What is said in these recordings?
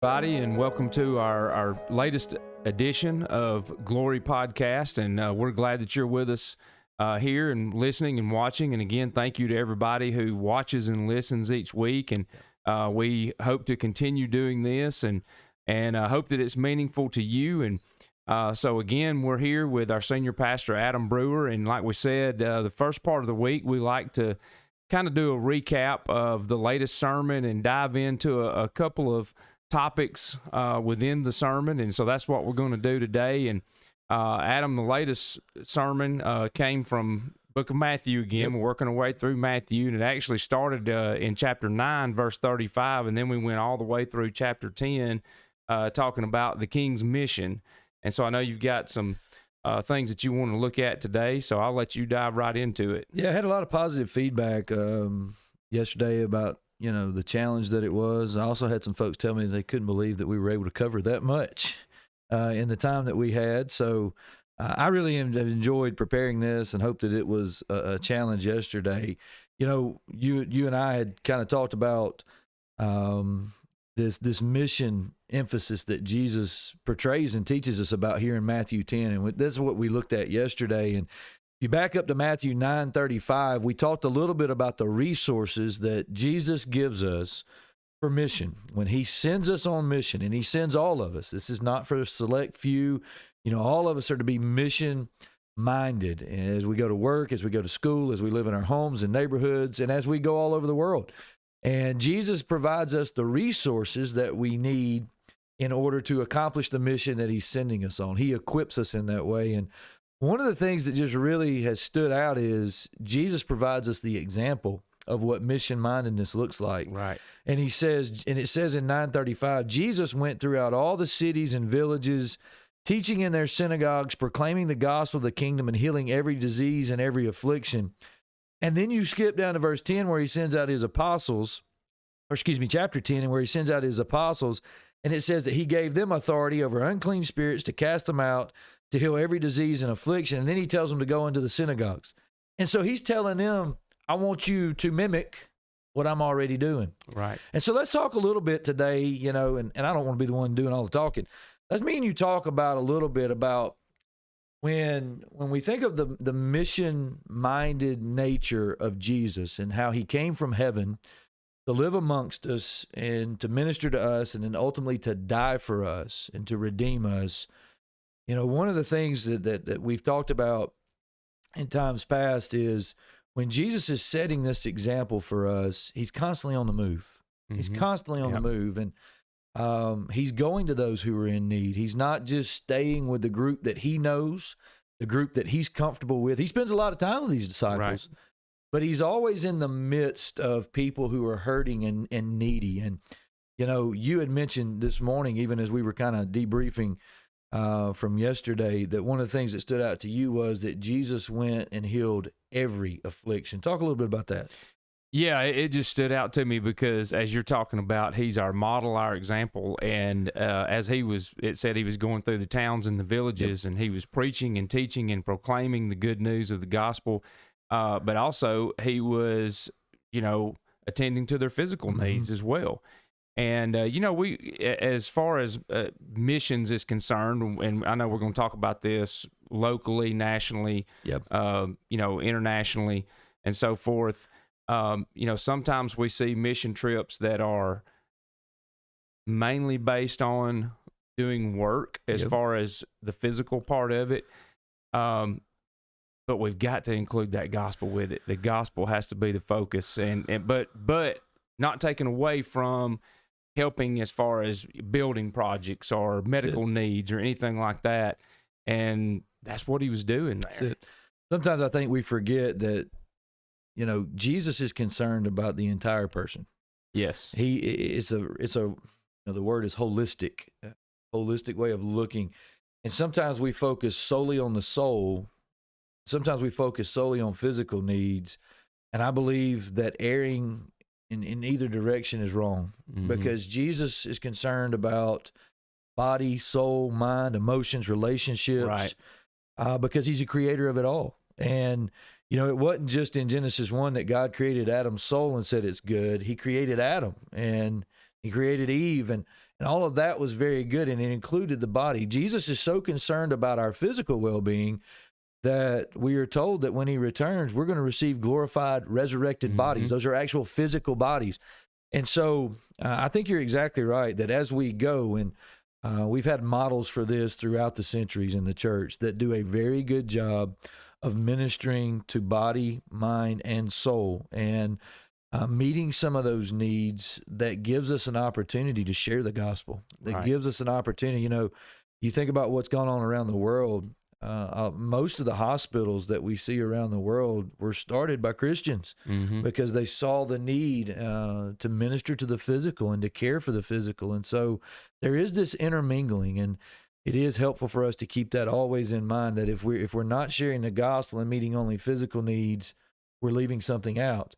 Everybody, and welcome to our latest edition of Glory Podcast. And we're glad that you're with us here and listening and watching. And again, thank you to everybody who watches and listens each week. And we hope to continue doing this and hope that it's meaningful to you. And so again, we're here with our senior pastor, Adam Brewer. And like we said, the first part of the week, we like to kind of do a recap of the latest sermon and dive into a couple of topics within the sermon, and so that's what we're going to do today. And Adam, the latest sermon came from book of Matthew again. Yep. We're working our way through Matthew, and it actually started in chapter 9, verse 35, and then we went all the way through chapter 10, talking about the king's mission. And so I know you've got some things that you want to look at today, so I'll let you dive right into it. Yeah, I had a lot of positive feedback yesterday about the challenge that it was. I also had some folks tell me they couldn't believe that we were able to cover that much in the time that we had. So I really have enjoyed preparing this and hope that it was a challenge yesterday. You and I had kind of talked about this mission emphasis that Jesus portrays and teaches us about here in Matthew 10. And this is what we looked at yesterday. And if you back up to Matthew 9:35, we talked a little bit about the resources that Jesus gives us for mission. When he sends us on mission, and he sends all of us, this is not for a select few. All of us are to be mission-minded as we go to work, as we go to school, as we live in our homes and neighborhoods, and as we go all over the world. And Jesus provides us the resources that we need in order to accomplish the mission that he's sending us on. He equips us in that way. And one of the things that just really has stood out is Jesus provides us the example of what mission-mindedness looks like. Right. And it says in 9:35, Jesus went throughout all the cities and villages, teaching in their synagogues, proclaiming the gospel of the kingdom, and healing every disease and every affliction. And then you skip down to verse 10 where he sends out his apostles, chapter 10, and where he sends out his apostles, and it says that he gave them authority over unclean spirits to cast them out, to heal every disease and affliction. And then he tells them to go into the synagogues. And so he's telling them, I want you to mimic what I'm already doing. Right. And so let's talk a little bit today, and I don't want to be the one doing all the talking. Let's me and you talk about a little bit about when we think of the mission-minded nature of Jesus and how he came from heaven to live amongst us and to minister to us and then ultimately to die for us and to redeem us. One of the things that we've talked about in times past is when Jesus is setting this example for us, he's constantly on the move. Mm-hmm. He's constantly on the move. And he's going to those who are in need. He's not just staying with the group that he knows, the group that he's comfortable with. He spends a lot of time with these disciples. Right. But he's always in the midst of people who are hurting and needy. And, you had mentioned this morning, even as we were kind of debriefing from yesterday, that one of the things that stood out to you was that Jesus went and healed every affliction. Talk a little bit about that. Yeah, it just stood out to me because as you're talking about, he's our model, our example. And as it said he was going through the towns and the villages, yep. And he was preaching and teaching and proclaiming the good news of the gospel. But also he was, attending to their physical needs as well. And, we, as far as missions is concerned, and I know we're going to talk about this locally, nationally, yep. Internationally, and so forth. Sometimes we see mission trips that are mainly based on doing work as yep. far as the physical part of it. But we've got to include that gospel with it. The gospel has to be the focus, but not taken away from helping as far as building projects or medical needs or anything like that. And that's what he was doing there. Sometimes I think we forget that, Jesus is concerned about the entire person. Yes. It's the word is holistic way of looking. And sometimes we focus solely on the soul. Sometimes we focus solely on physical needs. And I believe that erring in either direction is wrong, because Jesus is concerned about body, soul, mind, emotions, relationships, right. Because he's a creator of it all. And, it wasn't just in Genesis 1 that God created Adam's soul and said it's good. He created Adam and he created Eve. And And all of that was very good, and it included the body. Jesus is so concerned about our physical well-being that we are told that when he returns, we're going to receive glorified, resurrected bodies. Those are actual physical bodies. And so I think you're exactly right that as we go, and we've had models for this throughout the centuries in the church that do a very good job of ministering to body, mind, and soul, and meeting some of those needs that gives us an opportunity to share the gospel, that gives us an opportunity. You know, you think about what's gone on around the world. Most of the hospitals that we see around the world were started by Christians because they saw the need to minister to the physical and to care for the physical. And so there is this intermingling, and it is helpful for us to keep that always in mind, that if we're not sharing the gospel and meeting only physical needs, we're leaving something out.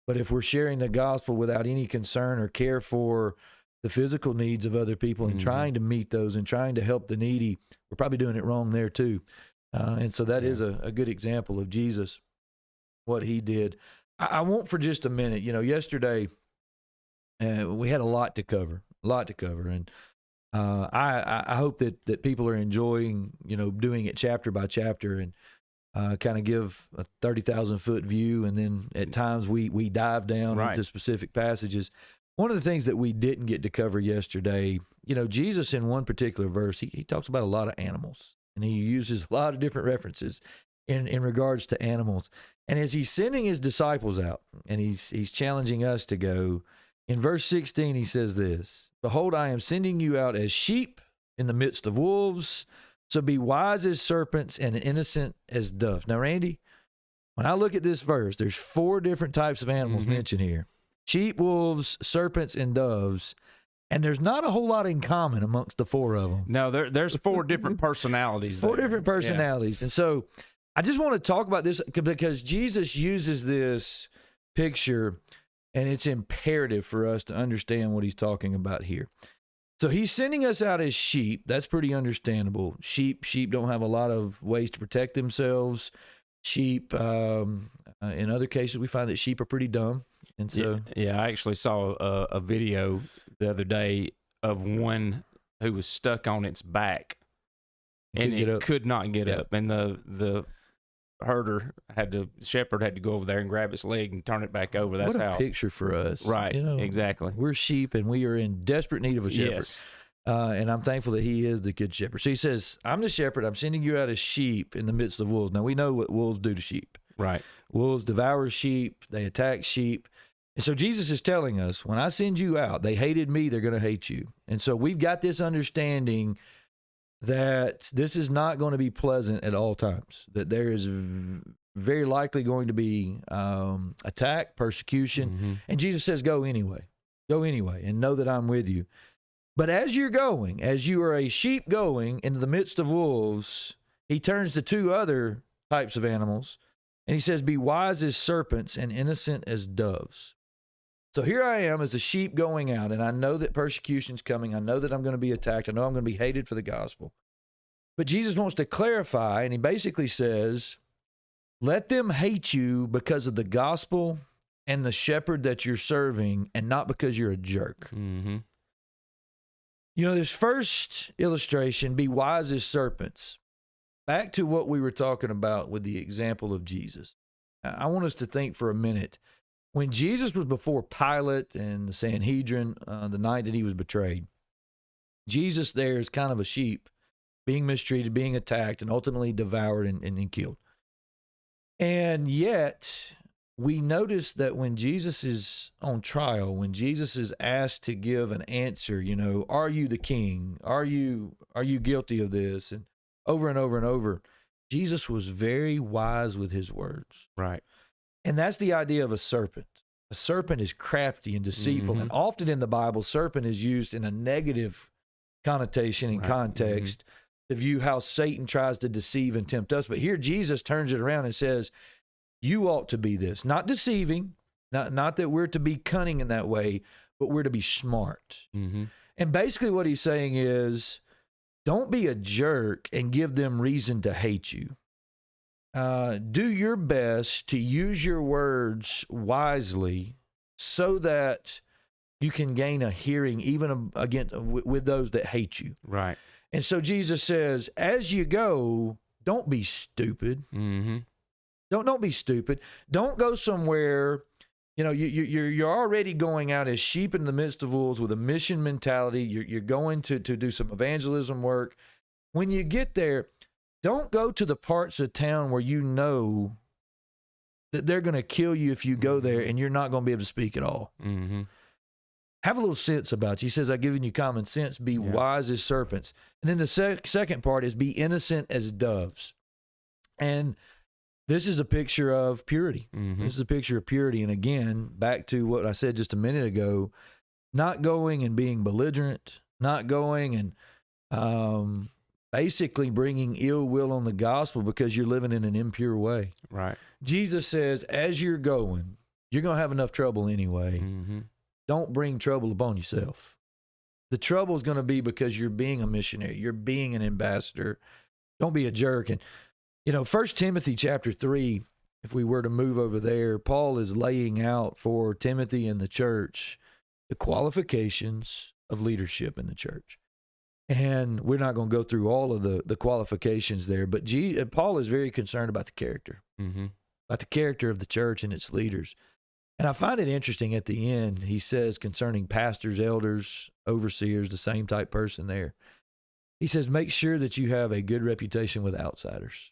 But if we're sharing the gospel without any concern or care for the physical needs of other people and trying to meet those and trying to help the needy, we're probably doing it wrong there too. And so that is a good example of Jesus, what he did. I want for just a minute, you know, yesterday we had a lot to cover. And I hope that people are enjoying, you know, doing it chapter by chapter and kind of give a 30,000 foot view. And then at times we dive down into specific passages. One of the things that we didn't get to cover yesterday, you know, Jesus in one particular verse, he talks about a lot of animals, and he uses a lot of different references in regards to animals. And as he's sending his disciples out, and he's challenging us to go, in verse 16, he says this: "Behold, I am sending you out as sheep in the midst of wolves, so be wise as serpents and innocent as doves." Now, Randy, when I look at this verse, there's 4 different types of animals mentioned here: sheep, wolves, serpents, and doves. And there's not a whole lot in common amongst the 4 of them. No, there's 4 different personalities. 4 different personalities. Yeah. And so I just want to talk about this because Jesus uses this picture, and it's imperative for us to understand what he's talking about here. So he's sending us out as sheep. That's pretty understandable. Sheep don't have a lot of ways to protect themselves. Sheep, in other cases, we find that sheep are pretty dumb. And so, yeah, I actually saw a video the other day of one who was stuck on its back, and it could not get up. And the shepherd had to go over there and grab its leg and turn it back over. That's what a picture for us. Right, you know, exactly. We're sheep, and we are in desperate need of a shepherd. Yes. And I'm thankful that he is the good shepherd. So he says, "I'm the shepherd. I'm sending you out as sheep in the midst of wolves." Now, we know what wolves do to sheep. Right. Wolves devour sheep. They attack sheep. And so Jesus is telling us, when I send you out, they hated me, they're going to hate you. And so we've got this understanding that this is not going to be pleasant at all times, that there is very likely going to be attack, persecution. And Jesus says, go anyway, and know that I'm with you. But as you're going, as you are a sheep going into the midst of wolves, he turns to 2 other types of animals, and he says, be wise as serpents and innocent as doves. So here I am as a sheep going out, and I know that persecution's coming. I know that I'm going to be attacked. I know I'm going to be hated for the gospel. But Jesus wants to clarify, and he basically says, let them hate you because of the gospel and the shepherd that you're serving, and not because you're a jerk. You know, this first illustration, be wise as serpents. Back to what we were talking about with the example of Jesus. I want us to think for a minute. When Jesus was before Pilate and the Sanhedrin, the night that he was betrayed, Jesus there is kind of a sheep, being mistreated, being attacked, and ultimately devoured and killed. And yet, we notice that when Jesus is on trial, when Jesus is asked to give an answer, you know, are you the king? Are you guilty of this? And over and over and over, Jesus was very wise with his words. Right. And that's the idea of a serpent. A serpent is crafty and deceitful. And often in the Bible, serpent is used in a negative connotation and context to view how Satan tries to deceive and tempt us. But here Jesus turns it around and says, you ought to be this. Not deceiving, not that we're to be cunning in that way, but we're to be smart. And basically what he's saying is, don't be a jerk and give them reason to hate you. Do your best to use your words wisely so that you can gain a hearing even against with those that hate you. Right. And so Jesus says, as you go, don't be stupid. Mm-hmm. Don't be stupid. Don't go somewhere. You know, you're already going out as sheep in the midst of wolves with a mission mentality. You're going to do some evangelism work. When you get there, don't go to the parts of town where you know that they're going to kill you if you go there and you're not going to be able to speak at all. Mm-hmm. Have a little sense about you. He says, I've given you common sense. Be wise as serpents. And then the second part is be innocent as doves. And this is a picture of purity. Mm-hmm. This is a picture of purity. And again, back to what I said just a minute ago, not going and being belligerent, not going and basically bringing ill will on the gospel because you're living in an impure way. Right. Jesus says, as you're going, you're going to have enough trouble anyway. Mm-hmm. Don't bring trouble upon yourself. The trouble is going to be because you're being a missionary. You're being an ambassador. Don't be a jerk. And, 1 Timothy chapter 3, if we were to move over there, Paul is laying out for Timothy and the church the qualifications of leadership in the church. And we're not going to go through all of the qualifications there, but Paul is very concerned about the character, about the character of the church and its leaders. And I find it interesting at the end, he says concerning pastors, elders, overseers, the same type person there. He says, make sure that you have a good reputation with outsiders.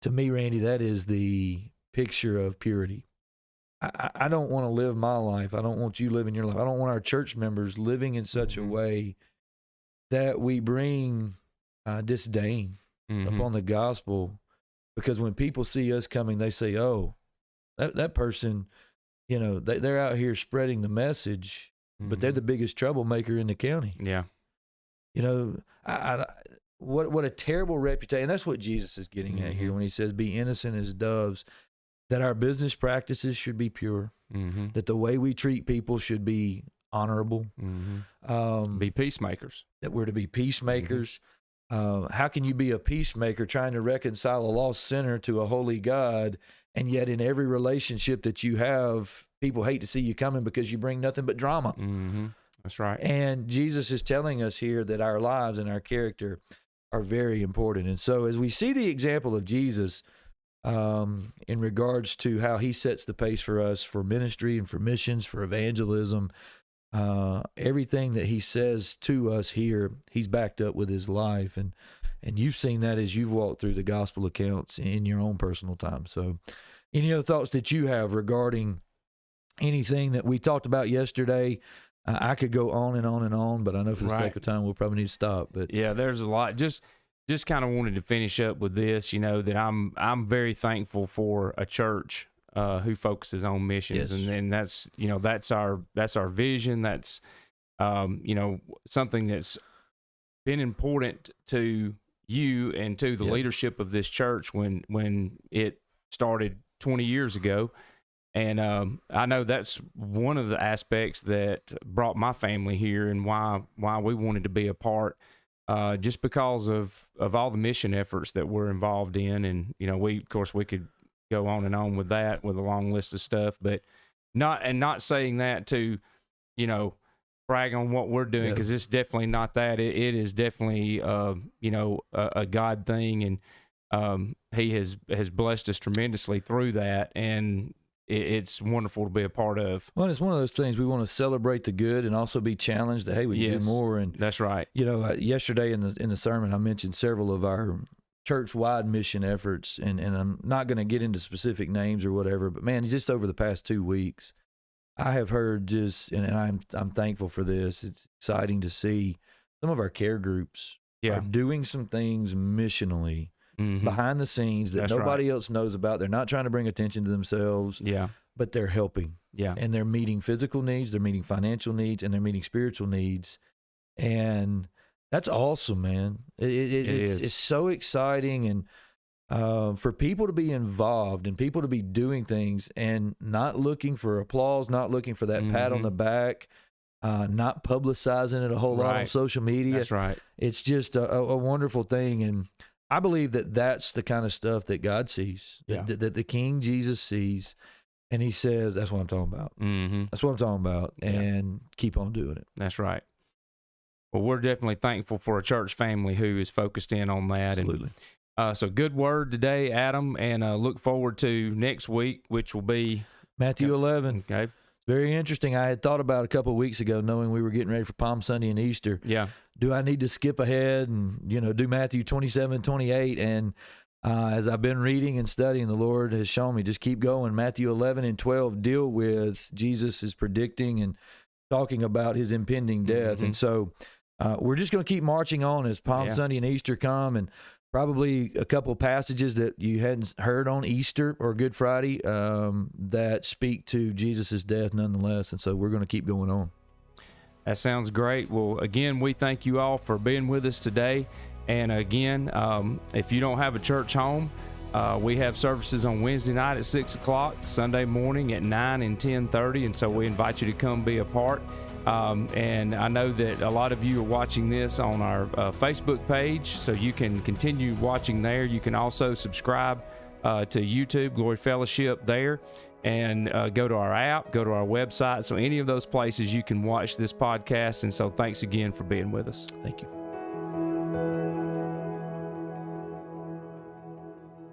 To me, Randy, that is the picture of purity. I don't want to live my life. I don't want you living your life. I don't want our church members living in such a way that we bring disdain upon the gospel. Because when people see us coming, they say, oh, that person, they're out here spreading the message, but they're the biggest troublemaker in the county. Yeah. What a terrible reputation. And that's what Jesus is getting at here when he says, be innocent as doves, that our business practices should be pure, that the way we treat people should be honorable. Be peacemakers. That we're to be peacemakers. How can you be a peacemaker trying to reconcile a lost sinner to a holy God, and yet in every relationship that you have, people hate to see you coming because you bring nothing but drama? That's right. And Jesus is telling us here that our lives and our character are very important. And so as we see the example of Jesus in regards to how he sets the pace for us for ministry and for missions, for evangelism, everything that he says to us here, he's backed up with his life. And you've seen that as you've walked through the gospel accounts in your own personal time. So any other thoughts that you have regarding anything that we talked about yesterday? I could go on and on and on, but I know for the sake of time, we'll probably need to stop. But yeah, there's a lot. Just kind of wanted to finish up with this, that I'm very thankful for a church who focuses on missions, and that's that's our vision. That's something that's been important to you and to the leadership of this church when it started 20 years ago. And I know that's one of the aspects that brought my family here and why we wanted to be a part, just because of all the mission efforts that we're involved in. And, we could go on and on with that with a long list of stuff, but not saying that to, brag on what we're doing, because it's definitely not that. It is definitely, a God thing. And he has blessed us tremendously through that. And it's wonderful to be a part of. Well, it's one of those things we want to celebrate the good and also be challenged that, hey, we can do more. And that's right. Yesterday in the sermon, I mentioned several of our church-wide mission efforts, and I'm not going to get into specific names or whatever, but man, just over the past 2 weeks, I have heard and I'm thankful for this. It's exciting to see some of our care groups are doing some things missionally. Behind the scenes that nobody else knows about. They're not trying to bring attention to themselves, but they're helping. And they're meeting physical needs, they're meeting financial needs, and they're meeting spiritual needs. And that's awesome, man. It is. It's so exciting. And for people to be involved and people to be doing things and not looking for applause, not looking for that pat on the back, not publicizing it a whole lot on social media. That's right. It's just a wonderful thing. And I believe that that's the kind of stuff that God sees, that the King Jesus sees. And he says, that's what I'm talking about. Mm-hmm. That's what I'm talking about. Yeah. And keep on doing it. That's right. Well, we're definitely thankful for a church family who is focused in on that. Absolutely. And so good word today, Adam, and look forward to next week, which will be Matthew 11. Okay. Very interesting. I had thought about a couple of weeks ago, knowing we were getting ready for Palm Sunday and Easter. Yeah. Do I need to skip ahead and, do Matthew 27, 28? And as I've been reading and studying, the Lord has shown me just keep going. Matthew 11 and 12 deal with Jesus is predicting and talking about his impending death. Mm-hmm. And so we're just going to keep marching on as Palm Sunday and Easter come, and probably a couple passages that you hadn't heard on Easter or Good Friday that speak to Jesus' death nonetheless. And so we're going to keep going on. That sounds great. Well, again, we thank you all for being with us today. And again, if you don't have a church home, we have services on Wednesday night at 6 o'clock, Sunday morning at 9 and 10:30. And so we invite you to come be a part. And I know that a lot of you are watching this on our Facebook page, so you can continue watching there. You can also subscribe to YouTube, Glory Fellowship there, and go to our app, go to our website. So any of those places you can watch this podcast. And so thanks again for being with us. Thank you.